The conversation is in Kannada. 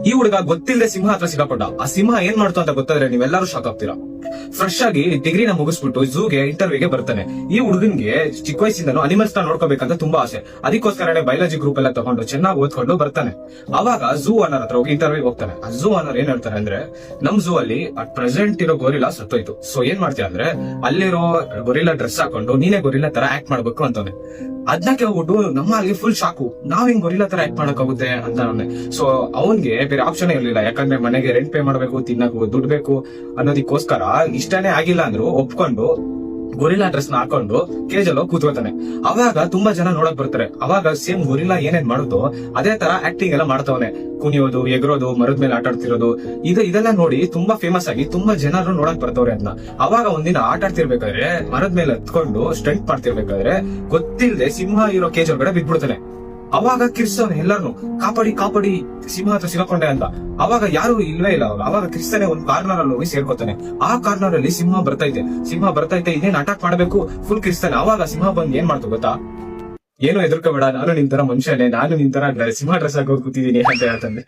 ಈ ಹುಡುಗ ಗೊತ್ತಿಲ್ಲದೆ ಸಿಂಹ ಹತ್ರ ಸಿಗಾಕೊಂಡ. ಆ ಸಿಂಹ ಏನ್ ಮಾಡ್ತು ಅಂತ ಗೊತ್ತಾದ್ರೆ ನೀವೆಲ್ಲರೂ ಶಾಕ್ ಆಗ್ತೀರಾ. ಫ್ರೆಶ್ ಆಗಿ ಡಿಗ್ರಿನ ಮುಗಿಸ್ಬಿಟ್ಟು ಝೂಗೆ ಇಂಟರ್ವ್ಯೂಗೆ ಬರ್ತಾನೆ. ಈ ಹುಡುಗನ್ಗೆ ಚಿಕ್ಕ ವಯಸ್ಸಿಂದನೂ ಅನಿಮಲ್ಸ್ ನ ನೋಡ್ಕೋಬೇಕಂತ ತುಂಬಾ ಆಸೆ. ಅದಕ್ಕೋಸ್ಕರನೇ ಬಯಾಲಜಿ ಗ್ರೂಪ್ ಎಲ್ಲ ತಗೊಂಡು ಚೆನ್ನಾಗಿ ಓದ್ಕೊಂಡು ಬರ್ತಾನೆ. ಅವಾಗ ಝೂ ಓನರ್ ಹತ್ರ ಹೋಗಿ ಇಂಟರ್ವ್ಯೂ ಹೋಗ್ತಾನೆ. ಆ ಝೂ ಓನರ್ ಏನ್ ಹೇಳ್ತಾರೆ ಅಂದ್ರೆ, ನಮ್ ಝೂ ಅಲ್ಲಿ ಪ್ರೆಸೆಂಟ್ ಇರೋ ಗೊರಿಲ್ಲಾ ಸತ್ತೋಯ್ತು. ಸೊ ಏನ್ ಮಾಡ್ತೀಯ ಅಂದ್ರೆ, ಅಲ್ಲಿರೋ ಗೊರಿಲ್ಲಾ ಡ್ರೆಸ್ ಹಾಕೊಂಡು ನೀನೇ ಗೊರಿಲ್ಲಾ ತರ ಆಕ್ಟ್ ಮಾಡ್ಬೇಕು ಅಂತಾನೆ. ಅದನ್ನ ಕೇಳ್ಬಿಟ್ಟು ನಮ್ಮ ಅಲ್ಲಿ ಫುಲ್ ಶಾಕು. ನಾವ್ ಹಿಂಗ್ ಗೊರಿಲ್ಲಾ ತರ ಆಕ್ಟ್ ಮಾಡಕ್ಕಾಗುತ್ತೆ ಅಂತ. ಸೊ ಅವನ್ಗೆ ಬೇರೆ ಆಪ್ಷನ್ ಇರ್ಲಿಲ್ಲ. ಯಾಕಂದ್ರೆ ಮನೆಗೆ ರೆಂಟ್ ಪೇ ಮಾಡ್ಬೇಕು, ತಿನ್ನಕು ದುಡ್ಡು ಬೇಕು ಅನ್ನೋದಕ್ಕೋಸ್ಕರ ಇಷ್ಟನೇ ಆಗಿಲ್ಲ ಅಂದ್ರು ಒಪ್ಕೊಂಡು ಗೊರಿಲ್ಲಾ ಡ್ರೆಸ್ ನ ಹಾಕೊಂಡು ಕೇಜಲ್ಲೋ ಕೂತ್ಕೊತಾನೆ. ಅವಾಗ ತುಂಬಾ ಜನ ನೋಡಕ್ ಬರ್ತಾರೆ. ಅವಾಗ ಸೇಮ್ ಗೊರಿಲ್ಲಾ ಏನೇನ್ ಮಾಡುತ್ತೋ ಅದೇ ತರ ಆಕ್ಟಿಂಗ್ ಎಲ್ಲ ಮಾಡ್ತವನೆ. ಕುಣಿಯೋದು, ಎಗರೋದು, ಮರದ ಮೇಲೆ ಆಟ ಆಡ್ತಿರೋದು, ಇದೆಲ್ಲ ನೋಡಿ ತುಂಬಾ ಫೇಮಸ್ ಆಗಿ ತುಂಬಾ ಜನರು ನೋಡಕ್ ಬರ್ತವ್ರೆ ಅದನ್ನ. ಅವಾಗ ಒಂದಿನ ಆಟ ಆಡ್ತಿರ್ಬೇಕಾದ್ರೆ ಮರದ ಮೇಲೆ ಹತ್ಕೊಂಡು ಸ್ಟಂಟ್ ಮಾಡ್ತಿರ್ಬೇಕಾದ್ರೆ ಗೊತ್ತಿಲ್ಲದೆ ಸಿಂಹ ಇರೋ ಕೇಜ್ ಒಳಗಡೆ ಬಿದ್ಬಿಡ್ತಾನೆ. ಅವಾಗ ಕಿರ್ಸವನೆ ಎಲ್ಲಾರ್ನು, ಕಾಪಾಡಿ ಕಾಪಾಡಿ ಸಿಂಹ ಹತ್ರ ಸಿಗಾಕೊಂಡೆ ಅಂತ. ಅವಾಗ ಯಾರು ಇಲ್ವೇ ಇಲ್ಲ. ಅವಾಗ ಕಿರ್ಸನೆ ಒಂದ್ ಕಾರ್ನರ್ ಅಲ್ಲಿ ಹೋಗಿ ಸೇರ್ಕೋತಾನೆ. ಆ ಕಾರ್ನರ್ ಅಲ್ಲಿ ಸಿಂಹ ಬರ್ತೈತೆ ಇನ್ನೇನ್ ಅಟ್ಯಾಕ್ ಮಾಡ್ಬೇಕು, ಫುಲ್ ಕಿರ್ಸ್ತಾನೆ. ಅವಾಗ ಸಿಂಹ ಬಂದ್ ಏನ್ ಮಾಡ್ತು ಗೊತ್ತಾ, ಏನು ಹೆದರ್ಕೋಬೇಡ, ನಾನು ನಿನ್ ತರ ಮನುಷ್ಯನೇ, ನಾನು ನಿನ್ ತರ ಸಿಂಹ ಡ್ರೆಸ್ ಹಾಕೋದ್ ಕೂತಿದೀನಿ ಅಂತ ಹೇಳ್ತಾನೆ.